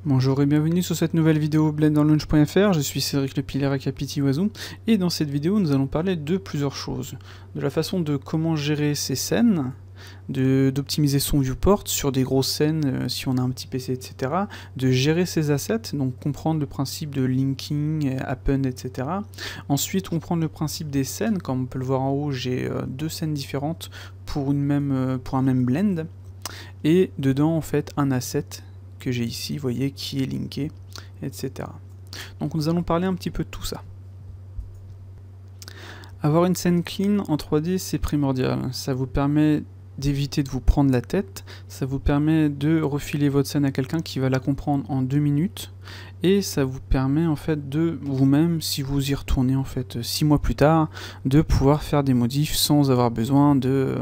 Bonjour et bienvenue sur cette nouvelle vidéo blenderlaunch.fr, je suis Cédric Lepileur à Capiti Oiseau et dans cette vidéo nous allons parler de plusieurs choses. De la façon de comment gérer ses scènes, d'optimiser son viewport sur des grosses scènes si on a un petit PC, etc. De gérer ses assets, donc comprendre le principe de linking, append, etc. Ensuite comprendre le principe des scènes, comme on peut le voir en haut, j'ai deux scènes différentes pour un même blend. Et dedans en fait un asset que j'ai ici, vous voyez, qui est linké, etc. Donc nous allons parler un petit peu de tout ça. Avoir une scène clean en 3D, c'est primordial. Ça vous permet d'éviter de vous prendre la tête, ça vous permet de refiler votre scène à quelqu'un qui va la comprendre en 2 minutes, et ça vous permet en fait de vous-même, si vous y retournez en fait 6 mois plus tard, de pouvoir faire des modifs sans avoir besoin de...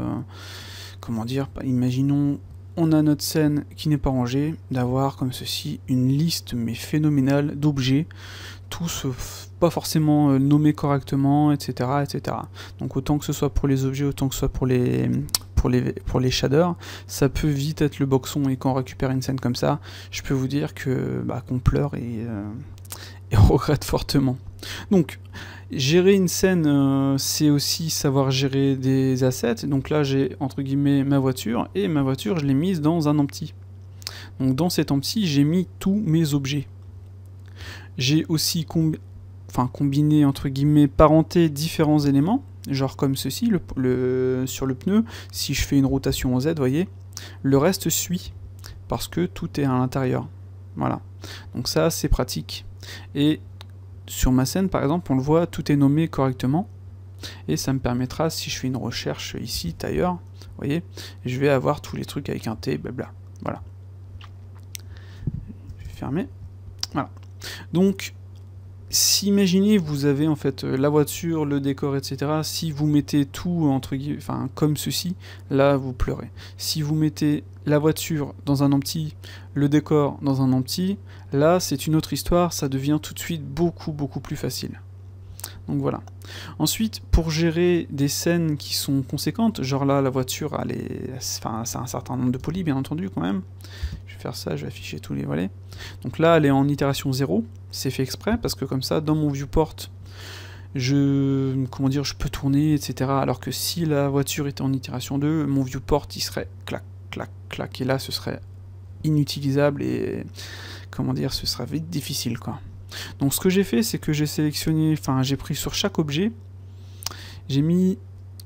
comment dire, imaginons... on a notre scène qui n'est pas rangée, d'avoir comme ceci une liste mais phénoménale d'objets, tous pas forcément nommés correctement, etc., etc. Donc autant que ce soit pour les objets, autant que ce soit pour les shaders, ça peut vite être le boxon, et quand on récupère une scène comme ça, je peux vous dire que qu'on pleure et on regrette fortement. Donc, gérer une scène, c'est aussi savoir gérer des assets. Donc là, j'ai entre guillemets ma voiture, et ma voiture, je l'ai mise dans un empty. Donc dans cet empty, j'ai mis tous mes objets. J'ai aussi combiné, entre guillemets, parenté différents éléments, genre comme ceci, sur le pneu, si je fais une rotation en Z, vous voyez, le reste suit, parce que tout est à l'intérieur. Voilà. Donc ça, c'est pratique. Et sur ma scène, par exemple, on le voit, tout est nommé correctement, et ça me permettra, si je fais une recherche ici, tailleur, vous voyez, je vais avoir tous les trucs avec un T, blabla. Voilà. Je vais fermer. Voilà. Donc, si imaginez, vous avez en fait la voiture, le décor, etc. Si vous mettez tout entre guillemets, comme ceci, là vous pleurez. Si vous mettez la voiture dans un empty, le décor dans un empty, là c'est une autre histoire, ça devient tout de suite beaucoup plus facile. Donc voilà. Ensuite, pour gérer des scènes qui sont conséquentes, genre là la voiture, c'est un certain nombre de polys bien entendu quand même. Je vais faire ça, je vais afficher tous les volets. Donc là elle est en itération 0, c'est fait exprès parce que comme ça dans mon viewport je peux tourner, etc. Alors que si la voiture était en itération 2, mon viewport il serait clac, clac, clac, et là ce serait inutilisable et ce serait vite difficile quoi. Donc ce que j'ai fait, c'est que j'ai sélectionné, j'ai pris sur chaque objet, j'ai mis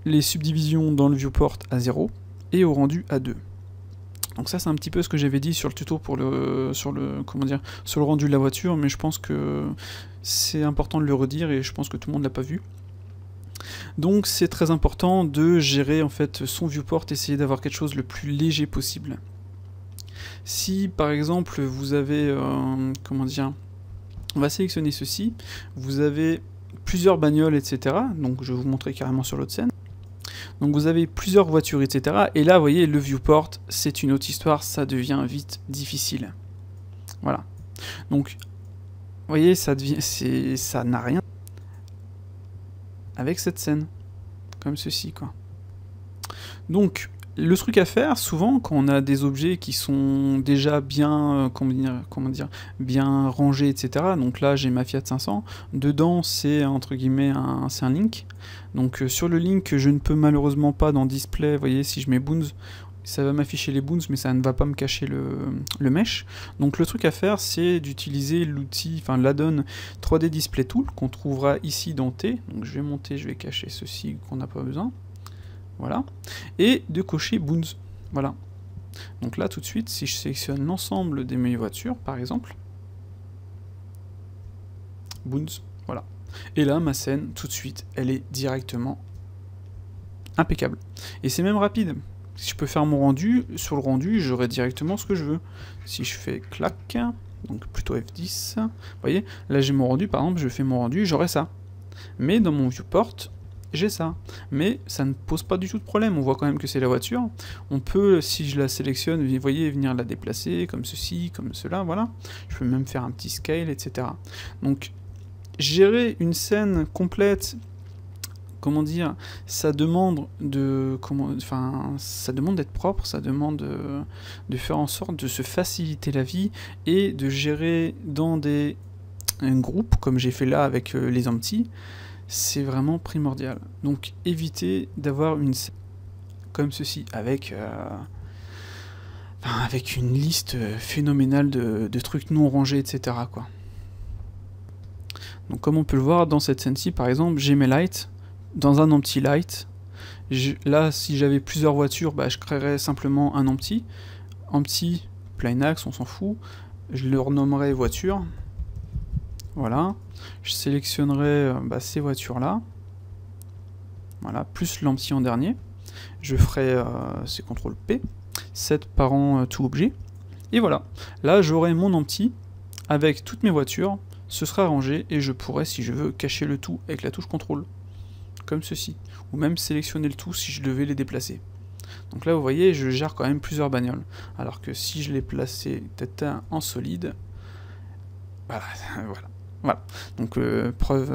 les subdivisions dans le viewport à 0 et au rendu à 2. Donc ça c'est un petit peu ce que j'avais dit sur le tuto sur le rendu de la voiture, mais je pense que c'est important de le redire et je pense que tout le monde l'a pas vu. Donc c'est très important de gérer en fait son viewport, essayer d'avoir quelque chose le plus léger possible. Si par exemple vous avez on va sélectionner ceci, vous avez plusieurs bagnoles, etc. Donc je vais vous montrer carrément sur l'autre scène. Donc vous avez plusieurs voitures, etc. Et là, vous voyez, le viewport, c'est une autre histoire, ça devient vite difficile. Voilà. Donc, vous voyez, ça n'a rien avec cette scène. Comme ceci, quoi. Donc, le truc à faire, souvent, quand on a des objets qui sont déjà bien, bien rangés, etc. Donc là, j'ai ma Fiat 500. Dedans, c'est entre guillemets c'est un link. Donc sur le link, je ne peux malheureusement pas dans display. Vous voyez, si je mets boons, ça va m'afficher les boons, mais ça ne va pas me cacher le mesh. Donc le truc à faire, c'est d'utiliser l'outil, l'add-on 3D Display Tool qu'on trouvera ici dans T. Donc je vais monter, je vais cacher ceci qu'on n'a pas besoin. Voilà, et de cocher Boons, voilà. Donc là, tout de suite, si je sélectionne l'ensemble de mes voitures, par exemple, Boons, voilà. Et là, ma scène, tout de suite, elle est directement impeccable. Et c'est même rapide. Si je peux faire mon rendu, sur le rendu, j'aurai directement ce que je veux. Si je fais clac, donc plutôt F10, vous voyez, là j'ai mon rendu, par exemple, je fais mon rendu, j'aurai ça. Mais dans mon viewport, j'ai ça, mais ça ne pose pas du tout de problème, on voit quand même que c'est la voiture, on peut, si je la sélectionne, vous voyez, venir la déplacer, comme ceci, comme cela, voilà, je peux même faire un petit scale, etc. Donc, gérer une scène complète, comment dire, ça demande de, ça demande d'être propre, ça demande de faire en sorte de se faciliter la vie et de gérer dans un groupe, comme j'ai fait là avec les empties, c'est vraiment primordial. Donc évitez d'avoir une scène comme ceci, avec une liste phénoménale de trucs non rangés, etc., quoi. Donc comme on peut le voir dans cette scène-ci, par exemple, j'ai mes lights dans un empty light. Là, si j'avais plusieurs voitures, bah, je créerais simplement un empty. Empty, plain axe, on s'en fout. Je le renommerai voiture. Voilà. Je sélectionnerai ces voitures-là. Voilà, plus l'empty en dernier. Je ferai, c'est CTRL P, set parent tout objet. Et voilà. Là, j'aurai mon empty avec toutes mes voitures. Ce sera rangé et je pourrais, si je veux, cacher le tout avec la touche CTRL. Comme ceci. Ou même sélectionner le tout si je devais les déplacer. Donc là, vous voyez, je gère quand même plusieurs bagnoles. Alors que si je les plaçais peut-être en solide, voilà. Donc preuve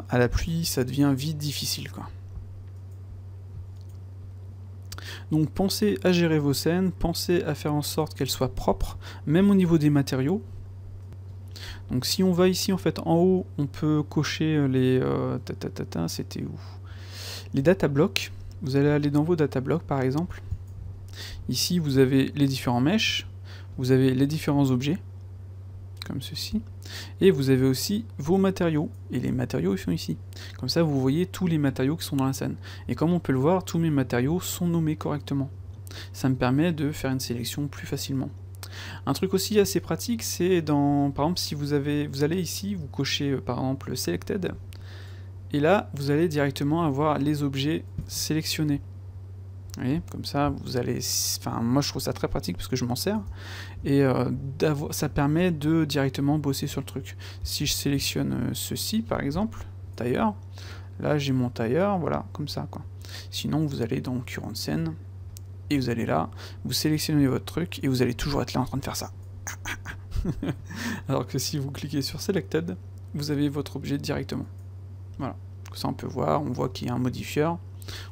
à la pluie, ça devient vite difficile, quoi. Donc pensez à gérer vos scènes, pensez à faire en sorte qu'elles soient propres, même au niveau des matériaux. Donc si on va ici, en fait, en haut, on peut cocher les... c'était où? Les data blocks. Vous allez aller dans vos data blocks, par exemple. Ici, vous avez les différents meshes, vous avez les différents objets, comme ceci, et vous avez aussi vos matériaux, et les matériaux ils sont ici. Comme ça, vous voyez tous les matériaux qui sont dans la scène. Et comme on peut le voir, tous mes matériaux sont nommés correctement. Ça me permet de faire une sélection plus facilement. Un truc aussi assez pratique, c'est dans, par exemple, si vous allez ici, vous cochez par exemple Selected, et là, vous allez directement avoir les objets sélectionnés. Vous voyez, comme ça, vous allez... Enfin, moi, je trouve ça très pratique parce que je m'en sers. Et ça permet de directement bosser sur le truc. Si je sélectionne ceci, par exemple, tailleur, là, j'ai mon tailleur, voilà, comme ça, quoi. Sinon, vous allez dans Current Scene, et vous allez là, vous sélectionnez votre truc, et vous allez toujours être là en train de faire ça. Alors que si vous cliquez sur Selected, vous avez votre objet directement. Voilà, ça on peut voir, on voit qu'il y a un modifieur,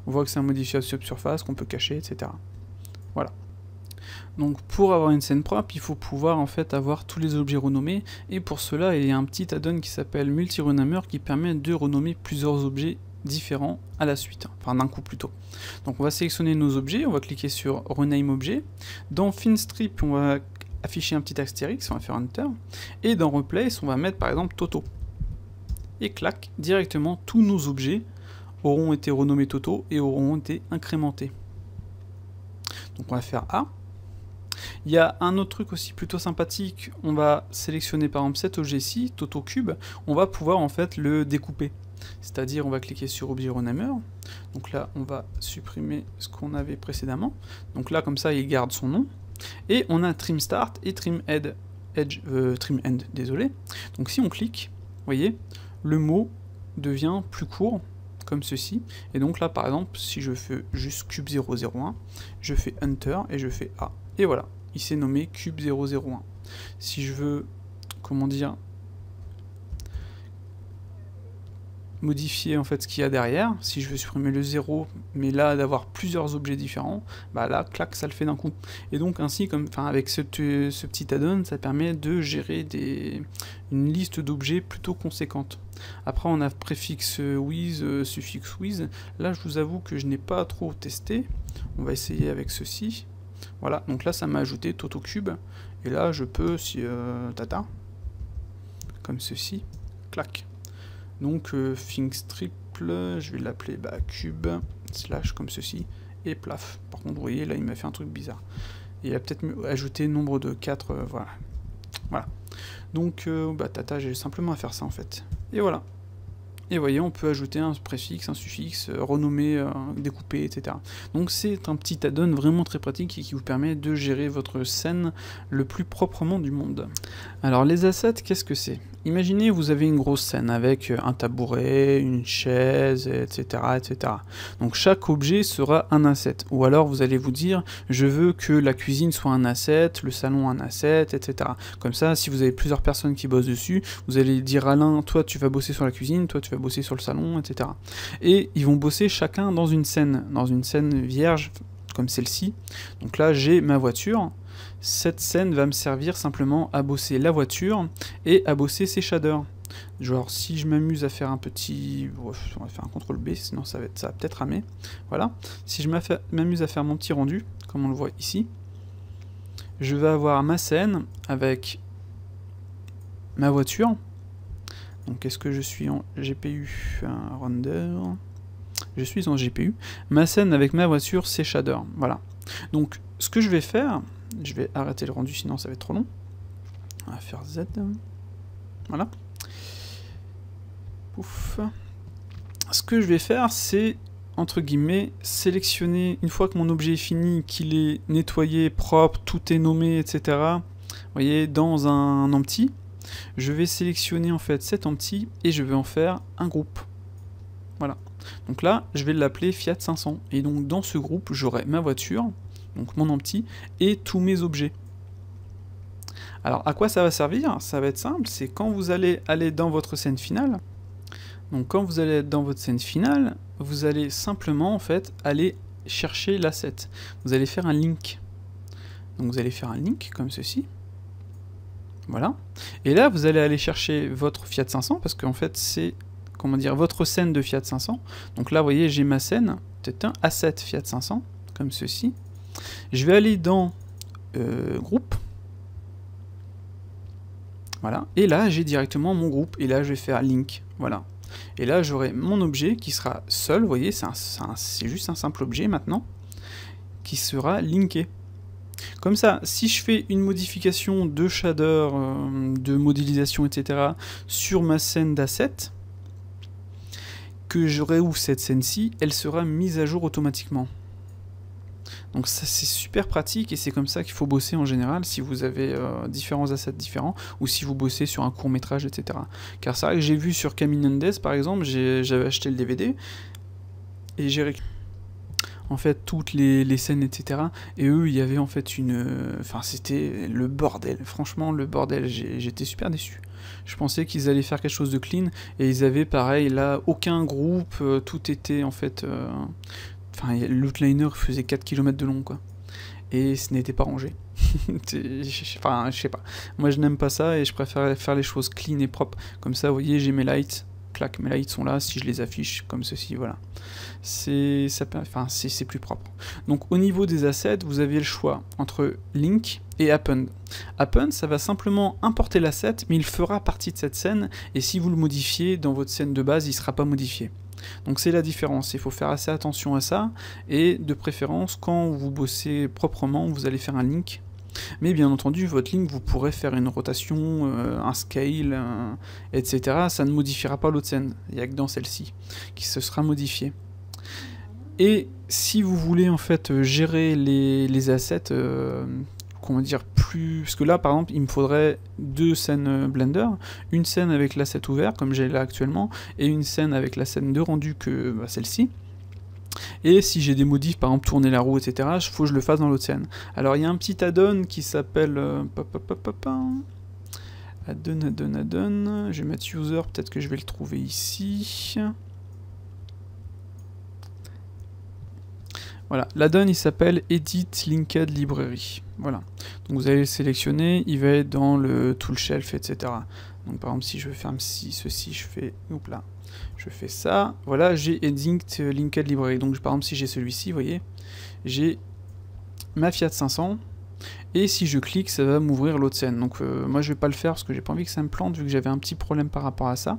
on voit que c'est un modifieur subsurface qu'on peut cacher, etc. Voilà. Donc pour avoir une scène propre, il faut pouvoir en fait avoir tous les objets renommés, et pour cela il y a un petit add-on qui s'appelle Multi-Renammer qui permet de renommer plusieurs objets différents à la suite, enfin d'un coup plutôt. Donc on va sélectionner nos objets, on va cliquer sur Rename Objet, dans FinStrip on va afficher un petit astérix, on va faire Enter, et dans Replace on va mettre par exemple Toto. Et clac, directement tous nos objets auront été renommés Toto et auront été incrémentés. Donc on va faire A. Il y a un autre truc aussi plutôt sympathique, on va sélectionner par exemple cet objet-ci, Toto Cube, on va pouvoir en fait le découper. C'est-à-dire on va cliquer sur Objet Renammer, donc là on va supprimer ce qu'on avait précédemment, donc là comme ça il garde son nom, et on a Trim Start et Trim End, désolé. Donc si on clique, vous voyez, le mot devient plus court, comme ceci, et donc là par exemple, si je fais juste cube 001, je fais Enter et je fais A, et voilà, il s'est nommé cube 001. Si je veux, comment dire, modifier en fait ce qu'il y a derrière, si je veux supprimer le 0, mais là d'avoir plusieurs objets différents, bah là, clac, ça le fait d'un coup. Et donc ainsi, comme, avec ce petit add-on, ça permet de gérer une liste d'objets plutôt conséquente. Après on a préfixe with, suffixe with, là je vous avoue que je n'ai pas trop testé, on va essayer avec ceci. Voilà, donc là ça m'a ajouté Toto Cube, et là je peux, si tata, comme ceci, clac. Donc FinStrip, je vais l'appeler cube, slash comme ceci, et plaf. Par contre, vous voyez, là il m'a fait un truc bizarre. Et il a peut-être ajouté nombre de 4, voilà. Donc, tata, j'ai simplement à faire ça en fait. Et voilà. Et vous voyez, on peut ajouter un préfixe, un suffixe, renommer, découper, etc. Donc c'est un petit add-on vraiment très pratique et qui vous permet de gérer votre scène le plus proprement du monde. Alors les assets, qu'est-ce que c'est? imaginez vous avez une grosse scène avec un tabouret, une chaise, etc., etc. Donc chaque objet sera un asset. Ou alors vous allez vous dire, je veux que la cuisine soit un asset, le salon un asset, etc. Comme ça, si vous avez plusieurs personnes qui bossent dessus, vous allez dire à l'un, toi tu vas bosser sur la cuisine, toi tu vas bosser sur le salon, etc. Et ils vont bosser chacun dans une scène vierge, comme celle-ci. Donc là, j'ai ma voiture. Cette scène va me servir simplement à bosser la voiture et à bosser ses shaders. Genre, si je m'amuse à faire un petit... on va faire un CTRL B, sinon ça va peut-être ramer. Voilà. Si je m'amuse à faire mon petit rendu, comme on le voit ici, je vais avoir ma scène avec ma voiture. Donc, est-ce que je suis en GPU render? Je suis en GPU. Ma scène avec ma voiture, c'est shader. Voilà. Donc, ce que je vais faire... Je vais arrêter le rendu, sinon ça va être trop long. On va faire Z. Voilà. Pouf. Ce que je vais faire, c'est, entre guillemets, sélectionner, une fois que mon objet est fini, qu'il est nettoyé, propre, tout est nommé, etc. Vous voyez, dans un empty, je vais sélectionner en fait cet empty et je vais en faire un groupe. Voilà. Donc là, je vais l'appeler Fiat 500. Et donc dans ce groupe, j'aurai ma voiture, donc mon empty, et tous mes objets. Alors à quoi ça va servir? Ça va être simple, c'est quand vous allez aller dans votre scène finale. Donc quand vous allez être dans votre scène finale, vous allez simplement en fait aller chercher l'asset. Vous allez faire un link. Donc vous allez faire un link comme ceci. Voilà. Et là vous allez aller chercher votre Fiat 500 parce qu'en fait c'est, comment dire, votre scène de Fiat 500. Donc là vous voyez j'ai ma scène, c'est un asset Fiat 500 comme ceci. Je vais aller dans groupe. Voilà. Et là, j'ai directement mon groupe. Et là, je vais faire link. Voilà. Et là, j'aurai mon objet qui sera seul. Vous voyez, c'est juste un simple objet maintenant. Qui sera linké. Comme ça, si je fais une modification de shader, de modélisation, etc. sur ma scène d'asset, que je réouvre cette scène-ci, elle sera mise à jour automatiquement. Donc ça c'est super pratique et c'est comme ça qu'il faut bosser en général si vous avez différents assets différents ou si vous bossez sur un court métrage, etc. Car c'est vrai que j'ai vu sur Caminandes par exemple, j'avais acheté le DVD et j'ai récupéré en fait toutes les scènes, etc. Et eux il y avait en fait enfin c'était le bordel, franchement le bordel, j'étais super déçu. Je pensais qu'ils allaient faire quelque chose de clean et ils avaient pareil là aucun groupe, tout était en fait... Enfin, l'outliner faisait 4 km de long, quoi. Et ce n'était pas rangé. Enfin, je sais pas. Moi, je n'aime pas ça et je préfère faire les choses clean et propres. Comme ça, vous voyez, j'ai mes lights. Clac, mes lights sont là. Si je les affiche comme ceci, voilà. C'est plus propre. Donc, au niveau des assets, vous aviez le choix entre link et append. Append, ça va simplement importer l'asset, mais il fera partie de cette scène. Et si vous le modifiez dans votre scène de base, il ne sera pas modifié. Donc c'est la différence, il faut faire assez attention à ça, et de préférence, quand vous bossez proprement, vous allez faire un link. Mais bien entendu, votre link, vous pourrez faire une rotation, un scale, etc. Ça ne modifiera pas l'autre scène, il n'y a que dans celle-ci qui se sera modifiée. Et si vous voulez en fait gérer les assets, comment dire, plus... Parce que là, par exemple, il me faudrait deux scènes Blender, une scène avec l'asset ouvert, comme j'ai là actuellement, et une scène avec la scène de rendu que celle-ci. Et si j'ai des modifs, par exemple tourner la roue, etc., il faut que je le fasse dans l'autre scène. Alors il y a un petit add-on qui s'appelle... add-on, je vais mettre user, peut-être que je vais le trouver ici... Voilà, l'add-on il s'appelle Edit Linked Library. Voilà, donc vous allez le sélectionner, il va être dans le tool shelf, etc. Donc par exemple, si je veux faire ceci, je fais, oups là, je fais ça. Voilà, j'ai Edit Linked Library. Donc par exemple, si j'ai celui-ci, vous voyez, j'ai ma Fiat 500. Et si je clique, ça va m'ouvrir l'autre scène. Donc moi je vais pas le faire parce que j'ai pas envie que ça me plante vu que j'avais un petit problème par rapport à ça.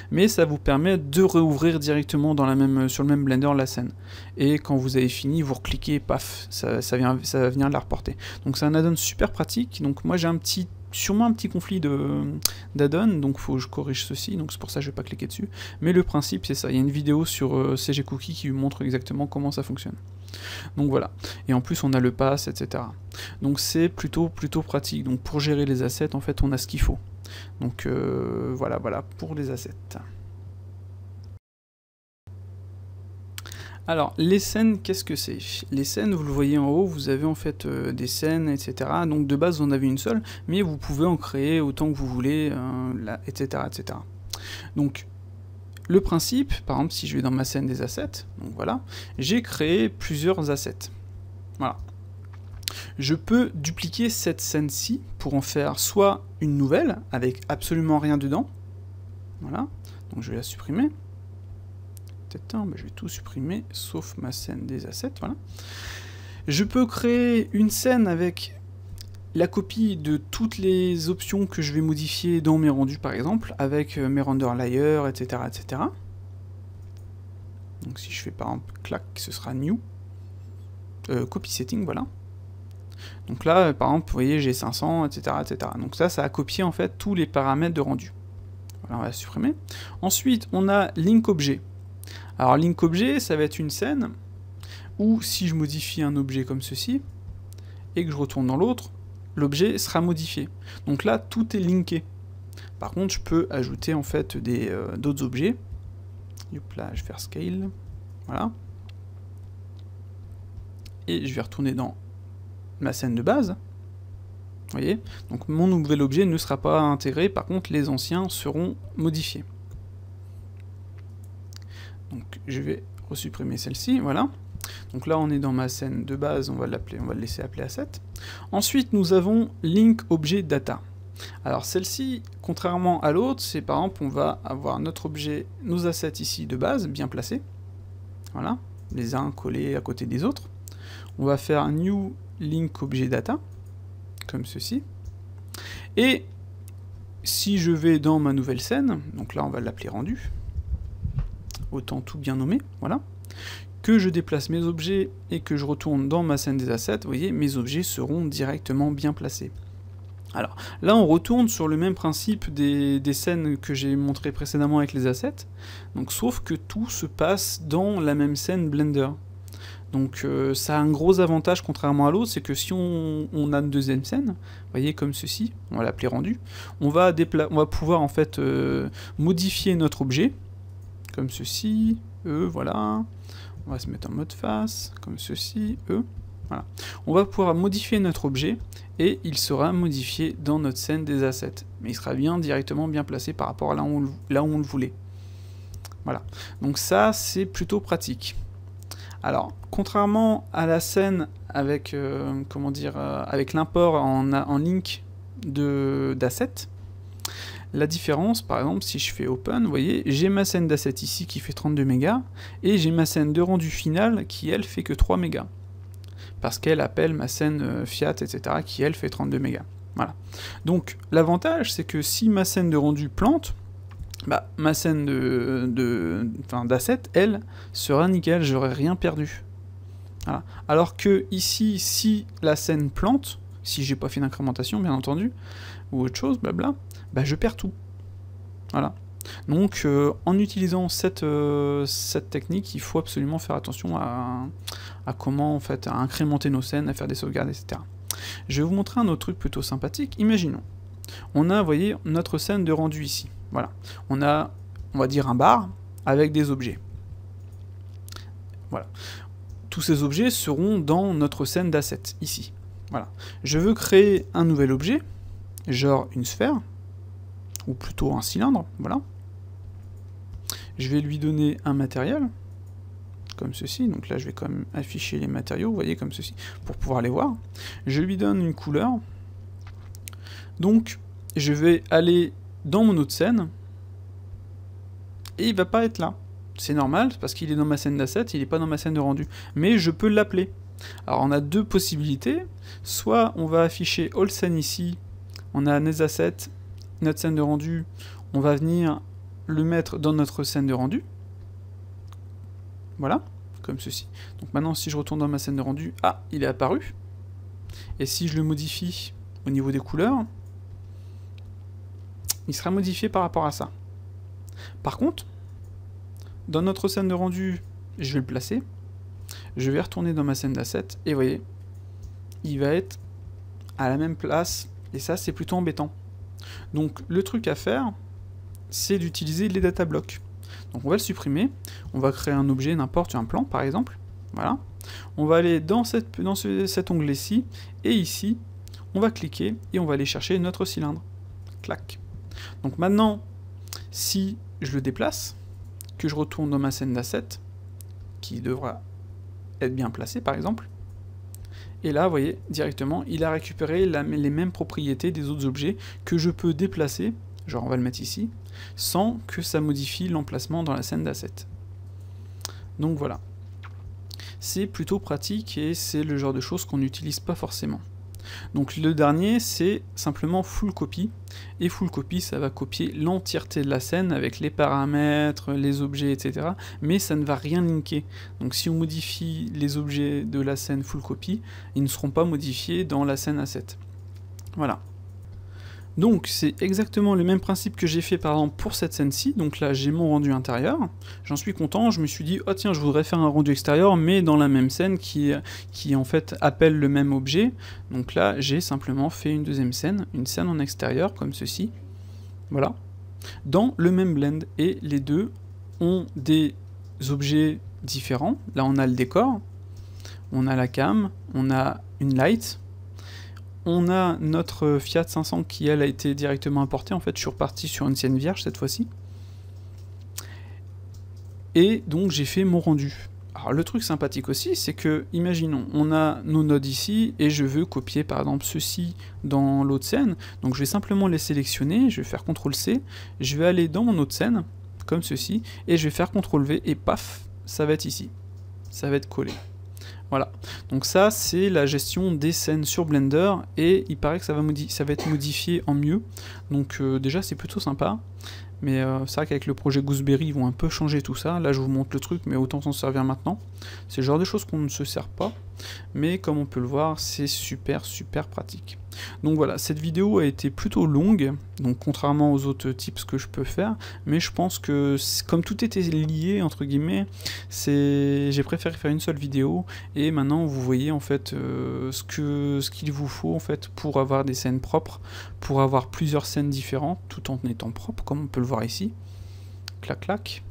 Mais ça vous permet de réouvrir directement dans sur le même Blender la scène. Et quand vous avez fini, vous recliquez, paf, ça va venir la reporter. Donc c'est un add-on super pratique. Donc moi j'ai sûrement un petit conflit d'add-on, donc faut que je corrige ceci, donc c'est pour ça que je vais pas cliquer dessus. Mais le principe c'est ça, il y a une vidéo sur CG Cookie qui vous montre exactement comment ça fonctionne. Donc voilà, et en plus on a le pass, etc. Donc c'est plutôt pratique. Donc pour gérer les assets, en fait on a ce qu'il faut. Donc voilà pour les assets. Alors, les scènes, qu'est-ce que c'est? Les scènes, vous le voyez en haut, vous avez en fait des scènes, etc. Donc de base, vous en avez une seule, mais vous pouvez en créer autant que vous voulez, etc., etc. Donc, le principe, par exemple, si je vais dans ma scène des assets, donc voilà, j'ai créé plusieurs assets. Voilà. Je peux dupliquer cette scène-ci pour en faire soit une nouvelle, avec absolument rien dedans. Voilà. Donc je vais la supprimer. Je vais tout supprimer, sauf ma scène des assets, voilà. Je peux créer une scène avec la copie de toutes les options que je vais modifier dans mes rendus, par exemple, avec mes render layers, etc., etc. Donc si je fais par exemple clac, ce sera new, copy setting, voilà. Donc là, par exemple, vous voyez, j'ai 500, etc., etc. Donc ça a copié en fait tous les paramètres de rendu. Voilà, on va la supprimer. Ensuite, on a link objet. Alors link objet, ça va être une scène où si je modifie un objet comme ceci, et que je retourne dans l'autre, l'objet sera modifié. Donc là, tout est linké. Par contre, je peux ajouter en fait d'autres objets. Hop là, je vais faire scale. Voilà. Et je vais retourner dans ma scène de base. Vous voyez? Donc mon nouvel objet ne sera pas intégré, par contre les anciens seront modifiés. Donc je vais resupprimer celle-ci, voilà. Donc là on est dans ma scène de base, on va le laisser appeler asset. Ensuite nous avons link objet data. Alors celle-ci, contrairement à l'autre, c'est par exemple on va avoir notre objet, nos assets ici de base, bien placés. Voilà, les uns collés à côté des autres. On va faire un new link objet data, comme ceci. Et si je vais dans ma nouvelle scène, donc là on va l'appeler rendu, autant tout bien nommer, voilà, que je déplace mes objets et que je retourne dans ma scène des assets, vous voyez, mes objets seront directement bien placés. Alors, là on retourne sur le même principe des scènes que j'ai montré précédemment avec les assets, donc sauf que tout se passe dans la même scène Blender. Donc ça a un gros avantage contrairement à l'autre, c'est que si on a une deuxième scène, vous voyez comme ceci, on va l'appeler rendu, on va pouvoir en fait modifier notre objet, comme ceci, voilà, on va se mettre en mode face, comme ceci, voilà. On va pouvoir modifier notre objet, et il sera modifié dans notre scène des assets, mais il sera directement bien placé par rapport à là où on le voulait. Voilà, donc ça c'est plutôt pratique. Alors, contrairement à la scène avec, avec l'import en link d'assets, la différence, par exemple, si je fais open, vous voyez, j'ai ma scène d'assets ici qui fait 32 mégas, et j'ai ma scène de rendu final qui, elle, fait que 3 mégas. Parce qu'elle appelle ma scène fiat, etc., qui, elle, fait 32 mégas. Voilà. Donc, l'avantage, c'est que si ma scène de rendu plante, bah, ma scène d'assets, elle, sera nickel, j'aurai rien perdu. Voilà. Alors que ici, si la scène plante, si j'ai pas fait d'incrémentation, bien entendu, ou autre chose, blabla, bah je perds tout. Voilà. Donc, en utilisant cette technique, il faut absolument faire attention à comment, en fait, à incrémenter nos scènes, à faire des sauvegardes, etc. Je vais vous montrer un autre truc plutôt sympathique. Imaginons, on a, vous voyez, notre scène de rendu ici. Voilà. On a, on va dire, un bar avec des objets. Voilà. Tous ces objets seront dans notre scène d'assets, ici. Voilà. Je veux créer un nouvel objet, genre une sphère, ou plutôt un cylindre, voilà. Je vais lui donner un matériel, comme ceci, donc là je vais quand même afficher les matériaux, vous voyez, comme ceci, pour pouvoir les voir. Je lui donne une couleur, donc je vais aller dans mon autre scène, et il va pas être là. C'est normal, parce qu'il est dans ma scène d'assets, il n'est pas dans ma scène de rendu. Mais je peux l'appeler. Alors on a deux possibilités, soit on va afficher all scene ici, on a nos assets, notre scène de rendu, on va venir le mettre dans notre scène de rendu. Voilà, comme ceci. Donc maintenant si je retourne dans ma scène de rendu, ah, il est apparu. Et si je le modifie au niveau des couleurs, il sera modifié par rapport à ça. Par contre, dans notre scène de rendu, je vais le placer. Je vais retourner dans ma scène d'assets, et vous voyez, il va être à la même place, et ça c'est plutôt embêtant. Donc le truc à faire, c'est d'utiliser les data blocks. Donc on va le supprimer, on va créer un objet, n'importe, un plan par exemple, voilà. On va aller dans cet onglet-ci, et ici, on va cliquer, et on va aller chercher notre cylindre. Clac. Donc maintenant, si je le déplace, que je retourne dans ma scène d'assets, qui devra être bien placée par exemple, et là, vous voyez, directement, il a récupéré les mêmes propriétés des autres objets que je peux déplacer, genre on va le mettre ici, sans que ça modifie l'emplacement dans la scène d'assets. Donc voilà. C'est plutôt pratique et c'est le genre de choses qu'on n'utilise pas forcément. Donc le dernier, c'est simplement full copy, et full copy, ça va copier l'entièreté de la scène avec les paramètres, les objets, etc. Mais ça ne va rien linker. Donc si on modifie les objets de la scène full copy, ils ne seront pas modifiés dans la scène asset. Voilà. Donc c'est exactement le même principe que j'ai fait par exemple pour cette scène-ci, donc là j'ai mon rendu intérieur, j'en suis content, je me suis dit oh tiens je voudrais faire un rendu extérieur mais dans la même scène qui en fait appelle le même objet, donc là j'ai simplement fait une deuxième scène, une scène en extérieur comme ceci, voilà, dans le même blend, et les deux ont des objets différents, là on a le décor, on a la cam, on a une light, on a notre Fiat 500 qui, elle, a été directement importée. En fait, je suis reparti sur une scène vierge cette fois-ci. Et donc, j'ai fait mon rendu. Alors, le truc sympathique aussi, c'est que, imaginons, on a nos nodes ici, et je veux copier, par exemple, ceci dans l'autre scène. Donc, je vais simplement les sélectionner, je vais faire CTRL-C, je vais aller dans mon autre scène, comme ceci, et je vais faire CTRL-V, et paf, ça va être ici. Ça va être collé. Voilà, donc ça c'est la gestion des scènes sur Blender, et il paraît que ça va être modifié en mieux, donc déjà c'est plutôt sympa, mais c'est vrai qu'avec le projet Gooseberry ils vont un peu changer tout ça, là je vous montre le truc mais autant s'en servir maintenant, c'est le genre de choses qu'on ne se sert pas, mais comme on peut le voir c'est super pratique. Donc voilà, cette vidéo a été plutôt longue, donc contrairement aux autres tips que je peux faire, mais je pense que comme tout était lié entre guillemets, j'ai préféré faire une seule vidéo, et maintenant vous voyez en fait ce qu'il vous faut en fait pour avoir des scènes propres, pour avoir plusieurs scènes différentes tout en étant propre, comme on peut le voir ici, clac clac,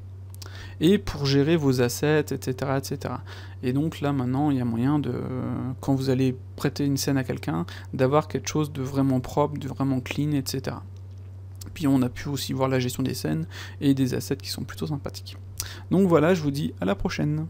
et pour gérer vos assets, etc., etc. Et donc là maintenant il y a moyen de, quand vous allez prêter une scène à quelqu'un, d'avoir quelque chose de vraiment propre, de vraiment clean, etc. Puis on a pu aussi voir la gestion des scènes et des assets qui sont plutôt sympathiques. Donc voilà, je vous dis à la prochaine.